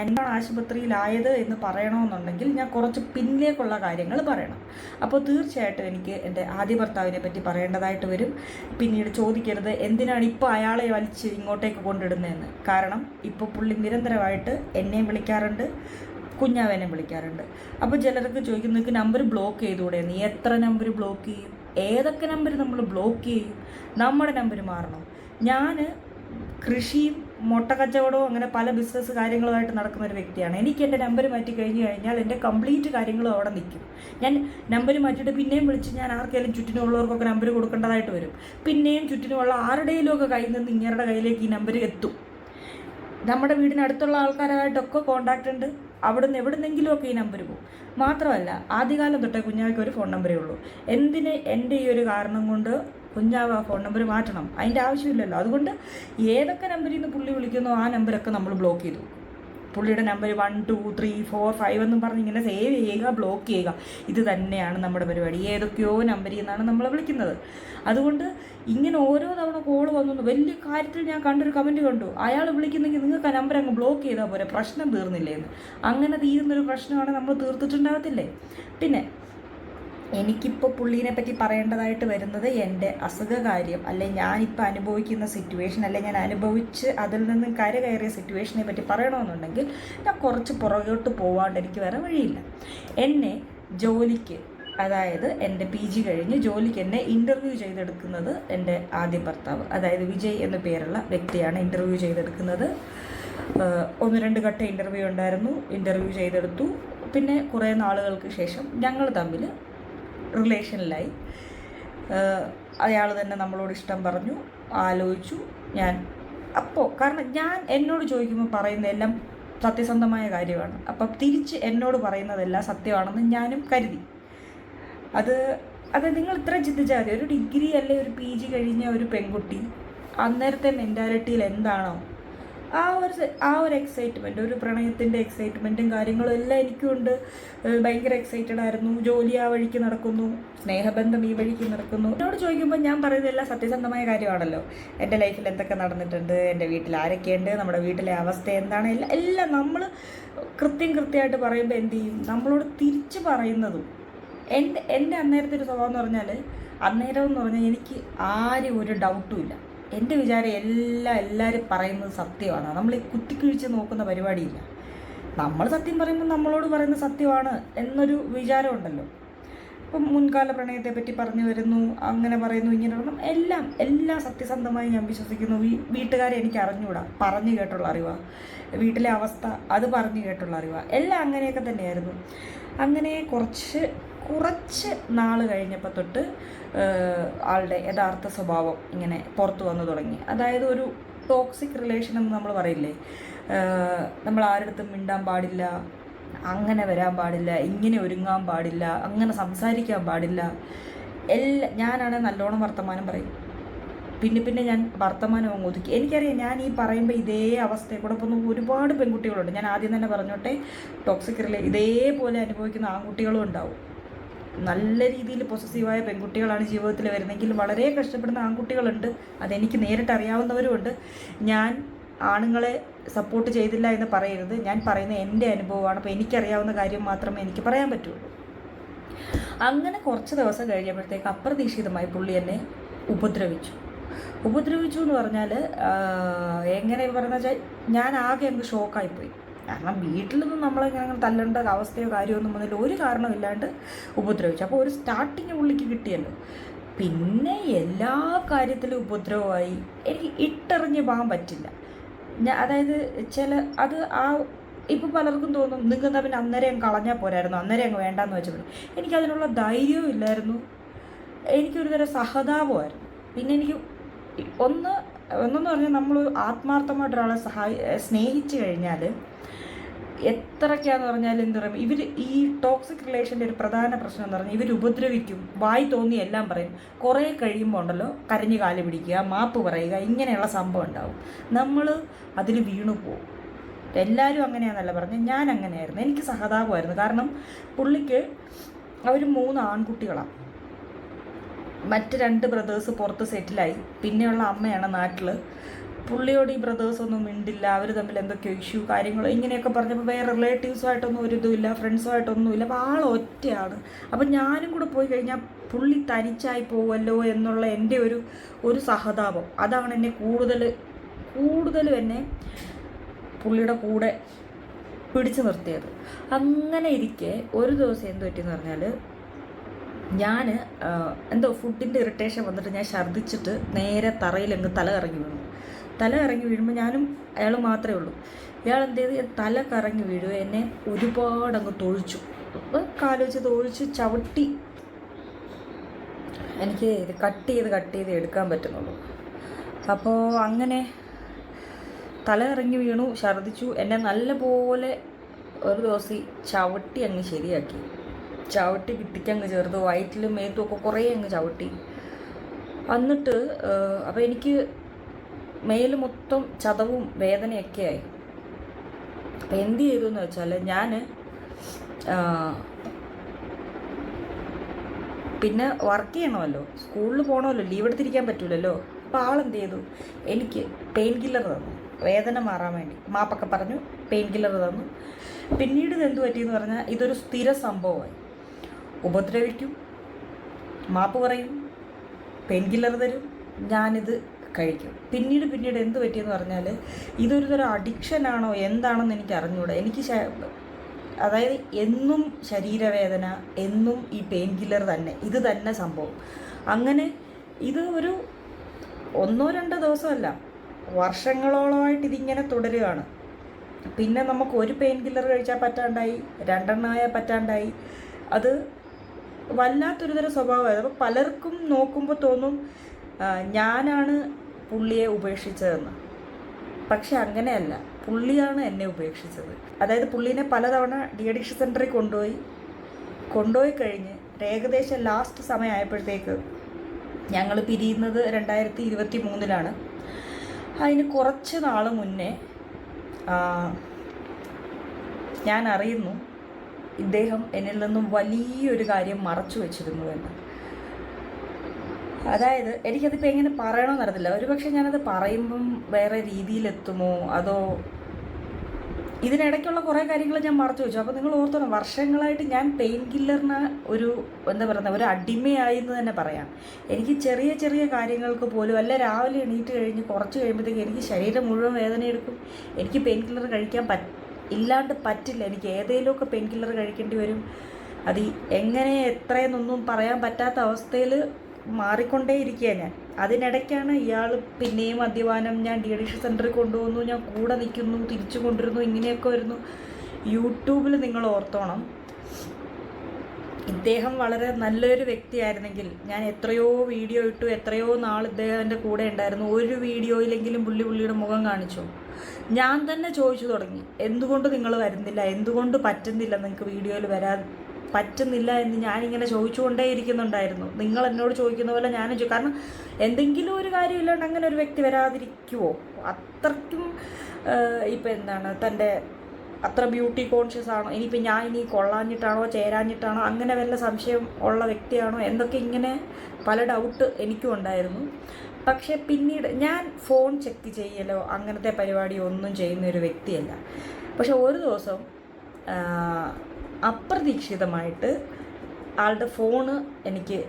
എന്താണ് ആശുപത്രിയിലായത് എന്ന് പറയണമെന്നുണ്ടെങ്കിൽ ഞാൻ കുറച്ച് പിന്നിലേക്കുള്ള കാര്യങ്ങൾ പറയണം. അപ്പോൾ തീർച്ചയായിട്ടും എനിക്ക് എൻ്റെ ആദ്യ ഭർത്താവിനെ പറ്റി പറയേണ്ടതായിട്ട് വരും. പിന്നീട് ചോദിക്കരുത് എന്തിനാണ് ഇപ്പോൾ അയാളെ വലിച്ച് ഇങ്ങോട്ടേക്ക് കൊണ്ടിടുന്നതെന്ന്. കാരണം ഇപ്പോൾ പുള്ളി നിരന്തരമായിട്ട് എന്നെയും വിളിക്കാറുണ്ട്, കുഞ്ഞാവേനെ വിളിക്കാറുണ്ട്. അപ്പോൾ ചിലർക്ക് ചോദിക്കും, നിങ്ങൾക്ക് നമ്പർ ബ്ലോക്ക് ചെയ്തുകൂടെ? നീ എത്ര നമ്പർ ബ്ലോക്ക് ചെയ്യും? ഏതൊക്കെ നമ്പർ നമ്മൾ ബ്ലോക്ക് ചെയ്യും? നമ്മുടെ നമ്പർ മാറണം. ഞാൻ കൃഷിയും മുട്ട കച്ചവടവും അങ്ങനെ പല ബിസിനസ് കാര്യങ്ങളുമായിട്ട് നടക്കുന്ന ഒരു വ്യക്തിയാണ്. എനിക്ക് എൻ്റെ നമ്പർ മാറ്റി കഴിഞ്ഞ് കഴിഞ്ഞാൽ എൻ്റെ കംപ്ലീറ്റ് കാര്യങ്ങളും അവിടെ നിൽക്കും. ഞാൻ നമ്പർ മാറ്റിയിട്ട് പിന്നെയും വിളിച്ച് ഞാൻ ആർക്കെങ്കിലും ചുറ്റിനുള്ളവർക്കൊക്കെ നമ്പർ കൊടുക്കേണ്ടതായിട്ട് വരും. പിന്നെയും ചുറ്റിനുമുള്ള ആരുടെയിലുമൊക്കെ കയ്യിൽ നിന്ന് ഇങ്ങരുടെ കയ്യിലേക്ക് ഈ നമ്പർ എത്തും. നമ്മുടെ വീടിനടുത്തുള്ള ആൾക്കാരായിട്ടൊക്കെ കോൺടാക്റ്റ് ഉണ്ട്. അവിടുന്ന് എവിടുന്നെങ്കിലുമൊക്കെ ഈ നമ്പർ പോകും. മാത്രമല്ല ആദ്യകാലം തൊട്ടേ കുഞ്ഞാവയ്ക്ക് ഒരു ഫോൺ നമ്പറേ ഉള്ളൂ. എന്തിന് എൻ്റെ ഈ ഒരു കാരണം കൊണ്ട് കുഞ്ഞാവ് ആ ഫോൺ നമ്പർ മാറ്റണം? അതിൻ്റെ ആവശ്യമില്ലല്ലോ. അതുകൊണ്ട് ഏതൊക്കെ നമ്പറിൽ നിന്ന് പുള്ളി വിളിക്കുന്നോ ആ നമ്പരൊക്കെ നമ്മൾ ബ്ലോക്ക് ചെയ്തു. പുള്ളിയുടെ നമ്പർ 1 2 3 4 5 എന്നും പറഞ്ഞ് ഇങ്ങനെ സേവ് ചെയ്യുക, ബ്ലോക്ക് ചെയ്യുക. ഇത് തന്നെയാണ് നമ്മുടെ പരിപാടി. ഏതൊക്കെയോ നമ്പറിൽ നിന്നാണ് നമ്മളെ വിളിക്കുന്നത്. അതുകൊണ്ട് ഇങ്ങനെ ഓരോ തവണ കോൾ വന്നു വലിയ കാര്യത്തിൽ ഞാൻ കണ്ടൊരു കമൻറ്റ് കണ്ടു, അയാൾ വിളിക്കുന്നെങ്കിൽ നിങ്ങൾക്ക് ആ നമ്പർ അങ്ങ് ബ്ലോക്ക് ചെയ്താൽ പോരെ, പ്രശ്നം തീർന്നില്ലേന്ന്. അങ്ങനെ തീരുന്നൊരു പ്രശ്നമാണ് നമ്മൾ തീർത്തിട്ടുണ്ടാകത്തില്ലേ? പിന്നെ എനിക്കിപ്പോൾ പുള്ളീനെ പറ്റി പറയേണ്ടതായിട്ട് വരുന്നത് എൻ്റെ അസുഖകാര്യം, അല്ലെങ്കിൽ ഞാനിപ്പോൾ അനുഭവിക്കുന്ന സിറ്റുവേഷൻ, അല്ലെങ്കിൽ ഞാൻ അനുഭവിച്ച് അതിൽ നിന്നും കരകയറിയ സിറ്റുവേഷനെ പറ്റി പറയണമെന്നുണ്ടെങ്കിൽ ഞാൻ കുറച്ച് പുറകോട്ട് പോവാണ്ട് എനിക്ക് വേറെ വഴിയില്ല. എന്നെ ജോലിക്ക്, അതായത് എൻ്റെ PG കഴിഞ്ഞ് ജോലിക്ക് എന്നെ ഇൻ്റർവ്യൂ ചെയ്തെടുക്കുന്നത് എൻ്റെ ആദ്യ ഭർത്താവ്, അതായത് വിജയ് എന്ന പേരുള്ള വ്യക്തിയാണ് ഇൻ്റർവ്യൂ ചെയ്തെടുക്കുന്നത്. 1-2 ഘട്ട ഇൻ്റർവ്യൂ ഉണ്ടായിരുന്നു. ഇൻ്റർവ്യൂ ചെയ്തെടുത്തു. പിന്നെ കുറേ നാളുകൾക്ക് ശേഷം ഞങ്ങൾ തമ്മിൽ റിലേഷനിലായി. അയാൾ തന്നെ നമ്മളോട് ഇഷ്ടം പറഞ്ഞു, ആലോചിച്ചു. കാരണം ഞാൻ എന്നോട് ചോദിക്കുമ്പോൾ പറയുന്നതെല്ലാം സത്യസന്ധമായ കാര്യമാണ്. അപ്പം തിരിച്ച് എന്നോട് പറയുന്നതെല്ലാം സത്യമാണെന്ന് ഞാനും കരുതി. അത് നിങ്ങൾ ഇത്ര ചിന്തിച്ചാൽ മതി. ഒരു ഡിഗ്രി അല്ലെ ഒരു PG കഴിഞ്ഞ ഒരു പെൺകുട്ടി അന്നേരത്തെ മെൻറ്റാലിറ്റിയിൽ എന്താണോ ആ ഒരു എക്സൈറ്റ്മെൻറ്റ്, ഒരു പ്രണയത്തിൻ്റെ എക്സൈറ്റ്മെൻറ്റും കാര്യങ്ങളും എല്ലാം എനിക്കുണ്ട്. ഭയങ്കര എക്സൈറ്റഡ് ആയിരുന്നു. ജോലി ആ വഴിക്ക് നടക്കുന്നു, സ്നേഹബന്ധം ഈ വഴിക്ക് നടക്കുന്നു. എന്നോട് ചോദിക്കുമ്പോൾ ഞാൻ പറയുന്നതെല്ലാം സത്യസന്ധമായ കാര്യമാണല്ലോ. എൻ്റെ ലൈഫിൽ എന്തൊക്കെ നടന്നിട്ടുണ്ട്, എൻ്റെ വീട്ടിൽ ആരൊക്കെയുണ്ട്, നമ്മുടെ വീട്ടിലെ അവസ്ഥ എന്താണ്, എല്ലാം നമ്മൾ കൃത്യമായിട്ട് പറയുമ്പോൾ എന്ത് ചെയ്യും, നമ്മളോട് തിരിച്ച് പറയുന്നതും. എൻ്റെ അന്നേരത്തെ ഒരു സ്വഭാവം എന്ന് പറഞ്ഞാൽ, എനിക്ക് ആരും ഒരു ഡൗട്ടും ഇല്ല. എൻ്റെ വിചാരം എല്ലാവരും പറയുന്നത് സത്യമാണ്. നമ്മൾ ഈ കുത്തിക്കിഴിച്ച് നോക്കുന്ന പരിപാടിയില്ല. നമ്മൾ സത്യം പറയുമ്പോൾ നമ്മളോട് പറയുന്നത് സത്യമാണ് എന്നൊരു വിചാരമുണ്ടല്ലോ. ഇപ്പം മുൻകാല പ്രണയത്തെ പറ്റി പറഞ്ഞു വരുന്നു, അങ്ങനെ പറയുന്നു, ഇങ്ങനെ പറയുന്നു, എല്ലാം സത്യസന്ധമായി ഞാൻ വിശ്വസിക്കുന്നു. വീട്ടുകാരെ എനിക്ക് അറിഞ്ഞുകൂടാ, പറഞ്ഞു കേട്ടുള്ള അറിവാണ്. വീട്ടിലെ അവസ്ഥ അത് പറഞ്ഞു കേട്ടുള്ള അറിവാണ്. എല്ലാം അങ്ങനെയൊക്കെ തന്നെയായിരുന്നു. അങ്ങനെ കുറച്ച് നാൾ കഴിഞ്ഞപ്പോൾ തൊട്ട് ആളുടെ യഥാർത്ഥ സ്വഭാവം ഇങ്ങനെ പുറത്തു വന്നു തുടങ്ങി. അതായത് ഒരു ടോക്സിക് റിലേഷൻ എന്ന് നമ്മൾ പറയില്ലേ, നമ്മൾ ആരുടെടുത്തും മിണ്ടാൻ പാടില്ല, അങ്ങനെ വരാൻ പാടില്ല, ഇങ്ങനെ ഒരുങ്ങാൻ പാടില്ല, അങ്ങനെ സംസാരിക്കാൻ പാടില്ല. ഞാനാണെങ്കിൽ നല്ലോണം വർത്തമാനം പറയും. പിന്നെ ഞാൻ വർത്തമാനം അങ്ങ് ഒതുക്കി. എനിക്കറിയാം ഞാൻ ഈ പറയുമ്പോൾ ഇതേ അവസ്ഥയെ കൂടെ പോകുന്ന ഒരുപാട് പെൺകുട്ടികളുണ്ട്. ഞാൻ ആദ്യം തന്നെ പറഞ്ഞോട്ടെ, ടോക്സിക് ഇതേപോലെ അനുഭവിക്കുന്ന ആൺകുട്ടികളും ഉണ്ടാവും. നല്ല രീതിയിൽ പൊസസീവായ പെൺകുട്ടികളാണ് ജീവിതത്തിൽ വരുന്നതെങ്കിൽ വളരെ കഷ്ടപ്പെടുന്ന ആൺകുട്ടികളുണ്ട്. അതെനിക്ക് നേരിട്ട് അറിയാവുന്നവരുമുണ്ട്. ഞാൻ ആണുങ്ങളെ സപ്പോർട്ട് ചെയ്തില്ല എന്ന് പറയരുത്. ഞാൻ പറയുന്ന എൻ്റെ അനുഭവമാണ്. അപ്പോൾ എനിക്കറിയാവുന്ന കാര്യം മാത്രമേ എനിക്ക് പറയാൻ പറ്റുള്ളൂ. അങ്ങനെ കുറച്ച് ദിവസം കഴിഞ്ഞപ്പോഴത്തേക്ക് അപ്രതീക്ഷിതമായി പുള്ളി എന്നെ ഉപദ്രവിച്ചു എന്ന് പറഞ്ഞാൽ എങ്ങനെ പറഞ്ഞാൽ വെച്ചാൽ ഞാൻ ആകെ അങ്ങ് ഷോക്കായിപ്പോയി. കാരണം വീട്ടിൽ നിന്നും നമ്മളിങ്ങനെ തല്ലേണ്ട അവസ്ഥയോ കാര്യമൊന്നും വന്നില്ല, ഒരു കാരണമില്ലാണ്ട് ഉപദ്രവിച്ചു. അപ്പോൾ ഒരു സ്റ്റാർട്ടിങ് പുള്ളിക്ക് കിട്ടിയല്ലോ. പിന്നെ എല്ലാ കാര്യത്തിലും ഉപദ്രവമായി. എനിക്ക് ഇട്ടെറിഞ്ഞ് പോകാൻ പറ്റില്ല. അതായത് ഇപ്പോൾ പലർക്കും തോന്നും, നിങ്ങൾ എന്താ പിന്നെ അന്നേരം കളഞ്ഞാൽ പോരായിരുന്നു, അന്നേരം അങ്ങ് വേണ്ടാന്ന് വെച്ചപ്പോൾ. എനിക്കതിനുള്ള ധൈര്യവും ഇല്ലായിരുന്നു. എനിക്കൊരു തരം സഹതാപമായിരുന്നു. പിന്നെ എനിക്ക് ഒന്നെന്ന് പറഞ്ഞാൽ നമ്മൾ ആത്മാർത്ഥമായിട്ട് ഒരാളെ സ്നേഹിച്ചു കഴിഞ്ഞാൽ എത്രയ്ക്കാന്ന് പറഞ്ഞാൽ എന്ത് പറയും, ഇവർ ഈ ടോക്സിക് റിലേഷൻ്റെ ഒരു പ്രധാന പ്രശ്നം എന്ന് പറഞ്ഞാൽ ഇവർ ഉപദ്രവിക്കും, വായി തോന്നി എല്ലാം പറയും. കുറേ കഴിയുമ്പോൾ ഉണ്ടല്ലോ കരഞ്ഞു കാല് പിടിക്കുക, മാപ്പ് പറയുക, ഇങ്ങനെയുള്ള സംഭവം ഉണ്ടാവും. നമ്മൾ അതിൽ വീണു പോകും. എല്ലാവരും അങ്ങനെയാണെന്നല്ല പറഞ്ഞത്, ഞാൻ അങ്ങനെയായിരുന്നു. എനിക്ക് സഹതാപമായിരുന്നു. കാരണം പുള്ളിക്ക് അവർ 3 ആൺകുട്ടികളാണ്. മറ്റ് 2 ബ്രദേഴ്സ് പുറത്ത് സെറ്റിലായി. പിന്നെയുള്ള അമ്മയാണ് നാട്ടിൽ. പുള്ളിയോട് ഈ ബ്രദേഴ്സൊന്നും മിണ്ടില്ല, അവർ തമ്മിൽ എന്തൊക്കെയോ ഇഷ്യൂ കാര്യങ്ങൾ ഇങ്ങനെയൊക്കെ പറഞ്ഞപ്പോൾ വേറെ റിലേറ്റീവ്സുമായിട്ടൊന്നും ഒരു ഇതുമില്ല, ഫ്രണ്ട്സുമായിട്ടൊന്നുമില്ല. അപ്പോൾ ആൾ ഒറ്റയാണ്. അപ്പം ഞാനും കൂടെ പോയി കഴിഞ്ഞാൽ പുള്ളി തനിച്ചായി പോവുമല്ലോ എന്നുള്ള എൻ്റെ ഒരു സഹതാപം, അതാണ് എന്നെ കൂടുതലും എന്നെ പുള്ളിയുടെ കൂടെ പിടിച്ചു നിർത്തിയത്. അങ്ങനെ ഇരിക്കെ ഒരു ദിവസം എന്ത് പറ്റിയെന്ന് പറഞ്ഞാൽ, ഞാൻ എന്തോ ഫുഡിൻ്റെ ഇറിറ്റേഷൻ വന്നിട്ട് ഞാൻ ഛർദ്ദിച്ചിട്ട് നേരെ തറയിലങ്ങ് തല കറങ്ങി വീഴുമ്പോൾ ഞാനും അയാൾ മാത്രമേ ഉള്ളൂ. ഇയാൾ എന്ത് ചെയ്ത് തല കറങ്ങി വീഴുക, എന്നെ ഒരുപാടങ്ങ് തൊഴിച്ചു, കാലുവെച്ച് തൊഴിച്ച് ചവിട്ടി. എനിക്ക് ഇത് കട്ട് ചെയ്ത് എടുക്കാൻ പറ്റുന്നുള്ളൂ. അപ്പോൾ അങ്ങനെ തല ഇറങ്ങി വീണു, ഛർദ്ദിച്ചു. എന്നെ നല്ലപോലെ ഒരു ദിവസം ചവിട്ടി അങ്ങ് ശരിയാക്കി, ചവിട്ടി ഭിത്തിക്കങ്ങ് ചേർത്ത് വയറ്റിലും മേത്തും ഒക്കെ കുറേ അങ്ങ് ചവിട്ടി. എന്നിട്ട് അപ്പോൾ എനിക്ക് മേൽ മൊത്തം ചതവും വേദനയൊക്കെ ആയി. അപ്പം എന്ത് ചെയ്തു എന്ന് വെച്ചാൽ, ഞാൻ പിന്നെ വർക്ക് ചെയ്യണമല്ലോ, സ്കൂളിൽ പോകണമല്ലോ, ലീവ് എടുത്തിരിക്കാൻ പറ്റൂലല്ലോ. അപ്പോൾ ആളെന്ത് ചെയ്തു, എനിക്ക് പെയിൻ കില്ലർ തന്നു, വേദന മാറാൻ വേണ്ടി. മാപ്പൊക്കെ പറഞ്ഞു, പെയിൻ കില്ലർ തന്നു. പിന്നീട് ഇത് എന്ത് പറ്റിയെന്ന് പറഞ്ഞാൽ, ഇതൊരു സ്ഥിര സംഭവമായി. ഉപദ്രവിക്കും, മാപ്പ് പറയും, പെയിൻ കില്ലർ തരും, ഞാനിത് കഴിക്കും. പിന്നീട് എന്ത് പറ്റിയെന്ന് പറഞ്ഞാൽ, ഇതൊരു തരം അഡിക്ഷനാണോ എന്താണെന്ന് എനിക്ക് അറിഞ്ഞൂടാ. എനിക്ക് അതായത് എന്നും ശരീരവേദന, എന്നും ഈ പെയിൻ കില്ലർ തന്നെ, ഇത് തന്നെ സംഭവം. അങ്ങനെ ഇത് ഒരു 1-2 ദിവസമല്ല, വർഷങ്ങളോളമായിട്ട് ഇതിങ്ങനെ തുടരുകയാണ്. പിന്നെ നമുക്ക് ഒരു പെയിൻ കില്ലർ കഴിച്ചാൽ പറ്റാണ്ടായി, 2 എണ്ണമായാൽ പറ്റാണ്ടായി. അത് വല്ലാത്തൊരു തരം സ്വഭാവമായത്. അപ്പോൾ പലർക്കും നോക്കുമ്പോൾ തോന്നും ഞാനാണ് പുള്ളിയെ ഉപേക്ഷിച്ചതെന്ന്. പക്ഷെ അങ്ങനെയല്ല, പുള്ളിയാണ് എന്നെ ഉപേക്ഷിച്ചത്. അതായത് പുള്ളീനെ പലതവണ ഡി അഡിക്ഷൻ സെൻറ്ററിൽ കൊണ്ടുപോയി കഴിഞ്ഞ് ഏകദേശം ലാസ്റ്റ് സമയമായപ്പോഴത്തേക്ക്, ഞങ്ങൾ പിരിയുന്നത് 2023-ലാണ്. അതിന് കുറച്ച് നാൾ മുന്നേ ഞാൻ അറിയുന്നു ഇദ്ദേഹം എന്നിൽ നിന്നും വലിയൊരു കാര്യം മറച്ചു വെച്ചിരുന്നു എന്ന്. അതായത് എനിക്കതിപ്പോൾ എങ്ങനെ പറയണമെന്ന് അറിയത്തില്ല. ഒരുപക്ഷെ ഞാനത് പറയുമ്പം വേറെ രീതിയിലെത്തുമോ, അതോ ഇതിനിടയ്ക്കുള്ള കുറേ കാര്യങ്ങൾ ഞാൻ മറച്ചു വെച്ചു. അപ്പോൾ നിങ്ങൾ ഓർത്തോണം, വർഷങ്ങളായിട്ട് ഞാൻ പെയിൻ കില്ലറിന് ഒരു അടിമയായി എന്ന് തന്നെ പറയാം. എനിക്ക് ചെറിയ ചെറിയ കാര്യങ്ങൾക്ക് പോലും, അല്ല രാവിലെ എണീറ്റ് കഴിഞ്ഞ് കുറച്ച് കഴിയുമ്പോഴത്തേക്ക് എനിക്ക് ശരീരം മുഴുവൻ വേദനയെടുക്കും. എനിക്ക് പെയിൻ കില്ലർ കഴിക്കാൻ ഇല്ലാണ്ട് പറ്റില്ല. എനിക്ക് ഏതെങ്കിലുമൊക്കെ പെയിൻ കില്ലർ കഴിക്കേണ്ടി വരും. അത് എങ്ങനെ എത്രയെന്നൊന്നും പറയാൻ പറ്റാത്ത അവസ്ഥയിൽ മാറിക്കൊണ്ടേയിരിക്കുകയാണ് ഞാൻ. അതിനിടയ്ക്കാണ് ഇയാൾ പിന്നെയും മദ്യപാനം, ഞാൻ ഡി അഡിക്ഷൻ സെൻറ്ററിൽ കൊണ്ടുപോകുന്നു, ഞാൻ കൂടെ നിൽക്കുന്നു, തിരിച്ചു കൊണ്ടിരുന്നു, ഇങ്ങനെയൊക്കെ വരുന്നു. യൂട്യൂബിൽ നിങ്ങൾ ഓർത്തോണം, ഇദ്ദേഹം വളരെ നല്ലൊരു വ്യക്തിയായിരുന്നെങ്കിൽ ഞാൻ എത്രയോ വീഡിയോ ഇട്ടു, എത്രയോ നാൾ ഇദ്ദേഹം എൻ്റെ കൂടെ ഉണ്ടായിരുന്നു. ഒരു വീഡിയോയിലെങ്കിലും പുള്ളിയുടെ മുഖം കാണിച്ചു. ഞാൻ തന്നെ ചോദിച്ചു തുടങ്ങി, എന്തുകൊണ്ട് നിങ്ങൾ വരുന്നില്ല, എന്തുകൊണ്ട് പറ്റുന്നില്ല, നിങ്ങൾക്ക് വീഡിയോയിൽ വരാൻ പറ്റുന്നില്ല എന്ന് ഞാനിങ്ങനെ ചോദിച്ചുകൊണ്ടേ ഇരിക്കുന്നുണ്ടായിരുന്നു. നിങ്ങൾ എന്നോട് ചോദിക്കുന്ന പോലെ ഞാനും കാരണം എന്തെങ്കിലും ഒരു കാര്യമില്ലാണ്ട് അങ്ങനെ ഒരു വ്യക്തി വരാതിരിക്കുമോ? അത്രയ്ക്കും തൻ്റെ അത്ര ബ്യൂട്ടി കോൺഷ്യസ് ആണോ, ഇനിയിപ്പോൾ ഞാൻ ഇനി കൊള്ളാഞ്ഞിട്ടാണോ ചേരാഞ്ഞിട്ടാണോ അങ്ങനെ വല്ല സംശയം ഉള്ള വ്യക്തിയാണോ എന്നൊക്കെ ഇങ്ങനെ പല ഡൗട്ട് എനിക്കും ഉണ്ടായിരുന്നു. പക്ഷേ പിന്നീട് ഞാൻ ഫോൺ ചെക്ക് ചെയ്യലോ അങ്ങനത്തെ പരിപാടി ഒന്നും ചെയ്യുന്ന ഒരു വ്യക്തിയല്ല. പക്ഷെ ഒരു ദിവസം അപ്രതീക്ഷിതമായിട്ട് ആളുടെ ഫോണ് എനിക്ക്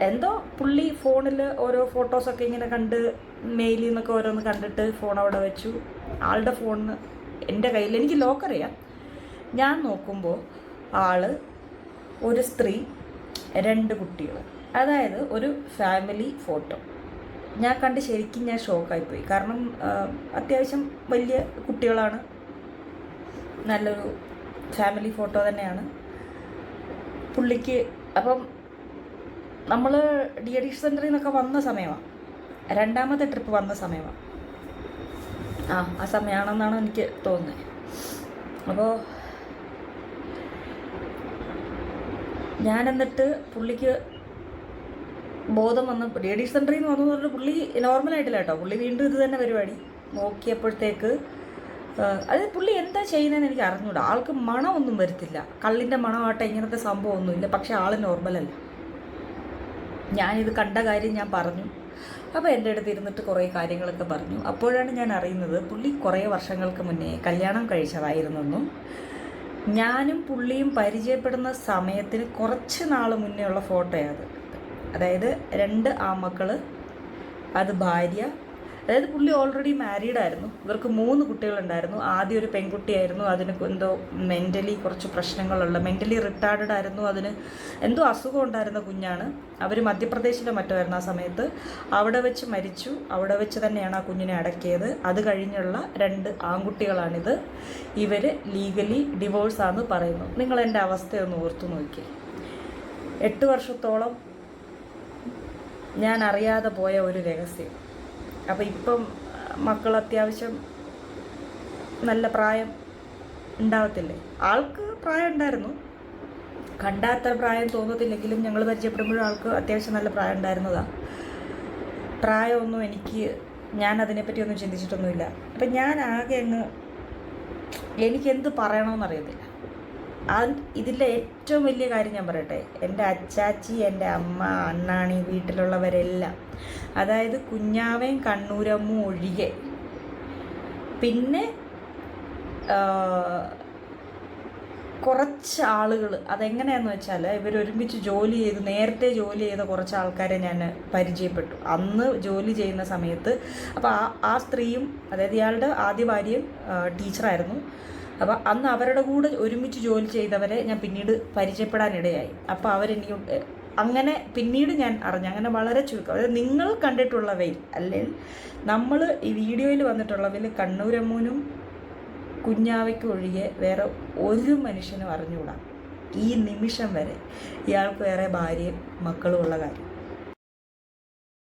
എന്തോ പുള്ളി ഫോണിൽ ഓരോ ഫോട്ടോസൊക്കെ ഇങ്ങനെ കണ്ട് മെയിലിൽ നിന്നൊക്കെ ഓരോന്ന് കണ്ടിട്ട് ഫോൺ അവിടെ വെച്ചു. ആളുടെ ഫോണിന് എൻ്റെ കയ്യിൽ, എനിക്ക് ലോക്കറിയാം, ഞാൻ നോക്കുമ്പോൾ ഒരു സ്ത്രീ 2 കുട്ടികൾ, അതായത് ഒരു ഫാമിലി ഫോട്ടോ ഞാൻ കണ്ട് ശരിക്കും ഞാൻ ഷോക്കായിപ്പോയി. കാരണം അത്യാവശ്യം വലിയ കുട്ടികളാണ്, നല്ലൊരു ഫാമിലി ഫോട്ടോ തന്നെയാണ് പുള്ളിക്ക്. അപ്പം നമ്മൾ ഡി അഡിക്ഷൻ സെൻറ്ററിൽ നിന്നൊക്കെ വന്ന സമയമാണ്, 2ാമത്തെ ട്രിപ്പ് വന്ന സമയമാണ്. ആ സമയമാണെന്നാണ് എനിക്ക് തോന്നുന്നത്. അപ്പോൾ ഞാൻ എന്നിട്ട് പുള്ളിക്ക് ബോധം വന്ന് ഡി അഡിക്ഷൻ സെൻറ്ററിൽ നിന്ന് വന്നു പറഞ്ഞിട്ട് പുള്ളി നോർമലായിട്ടില്ല കേട്ടോ. പുള്ളി വീണ്ടും ഇത് തന്നെ പരിപാടി നോക്കിയപ്പോഴത്തേക്ക് അത് പുള്ളി എന്താ ചെയ്യുന്നതെന്ന് എനിക്ക് അറിഞ്ഞൂടാ. ആൾക്ക് മണമൊന്നും വരത്തില്ല, കള്ളിൻ്റെ മണമാട്ടെ, ഇങ്ങനത്തെ സംഭവമൊന്നുമില്ല. പക്ഷെ ആൾ നോർമലല്ല. ഞാനിത് കണ്ട കാര്യം ഞാൻ പറഞ്ഞു. അപ്പോൾ എൻ്റെ അടുത്ത് ഇരുന്നിട്ട് കുറേ കാര്യങ്ങളൊക്കെ പറഞ്ഞു. അപ്പോഴാണ് ഞാൻ അറിയുന്നത് പുള്ളി കുറേ വർഷങ്ങൾക്ക് മുന്നേ കല്യാണം കഴിച്ചതായിരുന്നെന്നും ഞാനും പുള്ളിയും പരിചയപ്പെടുന്ന സമയത്തിന് കുറച്ച് നാൾ മുന്നേ ഉള്ള ഫോട്ടോയാണ് അത്. അതായത് 2 ആൺമക്കൾ, അത് ഭാര്യ. അതായത് പുള്ളി ഓൾറെഡി മാരീഡായിരുന്നു. ഇവർക്ക് 3 കുട്ടികളുണ്ടായിരുന്നു. ആദ്യം ഒരു പെൺകുട്ടിയായിരുന്നു. അതിന് എന്തോ മെൻ്റലി കുറച്ച് പ്രശ്നങ്ങളുള്ള, മെൻ്റലി റിട്ടാർഡഡ് ആയിരുന്നു. അതിന് എന്തോ അസുഖം ഉണ്ടായിരുന്ന കുഞ്ഞാണ്. അവർ മധ്യപ്രദേശിലെ മറ്റോ ആയിരുന്നു ആ സമയത്ത്. അവിടെ വെച്ച് മരിച്ചു. അവിടെ വെച്ച് തന്നെയാണ് ആ കുഞ്ഞിനെ അടക്കിയത്. അത് കഴിഞ്ഞുള്ള 2 ആൺകുട്ടികളാണിത്. ഇവർ ലീഗലി ഡിവോഴ്സാണെന്ന് പറയുന്നു. നിങ്ങൾ എൻ്റെ അവസ്ഥയൊന്ന് ഓർത്തു നോക്കി. 8 വർഷത്തോളം ഞാൻ അറിയാതെ പോയ ഒരു രഹസ്യം. അപ്പോൾ ഇപ്പം മക്കൾ അത്യാവശ്യം നല്ല പ്രായം ഉണ്ടാവത്തില്ലേ? ആൾക്ക് പ്രായം ഉണ്ടായിരുന്നു, കണ്ടാത്ര പ്രായം തോന്നത്തില്ലെങ്കിലും ഞങ്ങൾ പരിചയപ്പെടുമ്പോഴും ആൾക്ക് അത്യാവശ്യം നല്ല പ്രായം ഉണ്ടായിരുന്നതാണ്. പ്രായമൊന്നും ഞാൻ അതിനെപ്പറ്റി ഒന്നും ചിന്തിച്ചിട്ടൊന്നുമില്ല. അപ്പം ഞാൻ ആകെ എനിക്കെന്ത് പറയണമെന്നറിയത്തില്ല. ഇതിലെ ഏറ്റവും വലിയ കാര്യം ഞാൻ പറയട്ടെ. എൻ്റെ അച്ചാച്ചി, എൻ്റെ അമ്മ, അണ്ണാണി, വീട്ടിലുള്ളവരെല്ലാം, അതായത് കുഞ്ഞാവയും കണ്ണൂരമ്മും ഒഴികെ, പിന്നെ കുറച്ച് ആളുകൾ, അതെങ്ങനെയാണെന്ന് വെച്ചാൽ ഇവരൊരുമിച്ച് നേരത്തെ ജോലി ചെയ്ത കുറച്ച് ആൾക്കാരെ ഞാൻ പരിചയപ്പെട്ടു അന്ന് ജോലി ചെയ്യുന്ന സമയത്ത്. അപ്പോൾ ആ സ്ത്രീയും, അതായത് ഇയാളുടെ ആദ്യ ഭാര്യയും ടീച്ചറായിരുന്നു. അപ്പോൾ അന്ന് അവരുടെ കൂടെ ഒരുമിച്ച് ജോലി ചെയ്തവരെ ഞാൻ പിന്നീട് പരിചയപ്പെടാനിടയായി. അപ്പോൾ അവരെനിക്ക് അങ്ങനെ പിന്നീട് ഞാൻ അറിഞ്ഞു. അങ്ങനെ വളരെ ചുരുക്കം, അതായത് നിങ്ങൾ കണ്ടിട്ടുള്ളവയിൽ, അല്ലെങ്കിൽ നമ്മൾ ഈ വീഡിയോയിൽ വന്നിട്ടുള്ളവയിൽ കണ്ണൂരമ്മൂനും കുഞ്ഞാവയ്ക്കും ഒഴികെ വേറെ ഒരു മനുഷ്യനും അറിഞ്ഞുകൂടാ ഈ നിമിഷം വരെ ഇയാൾക്ക് വേറെ ഭാര്യയും മക്കളും ഉള്ള കാര്യം.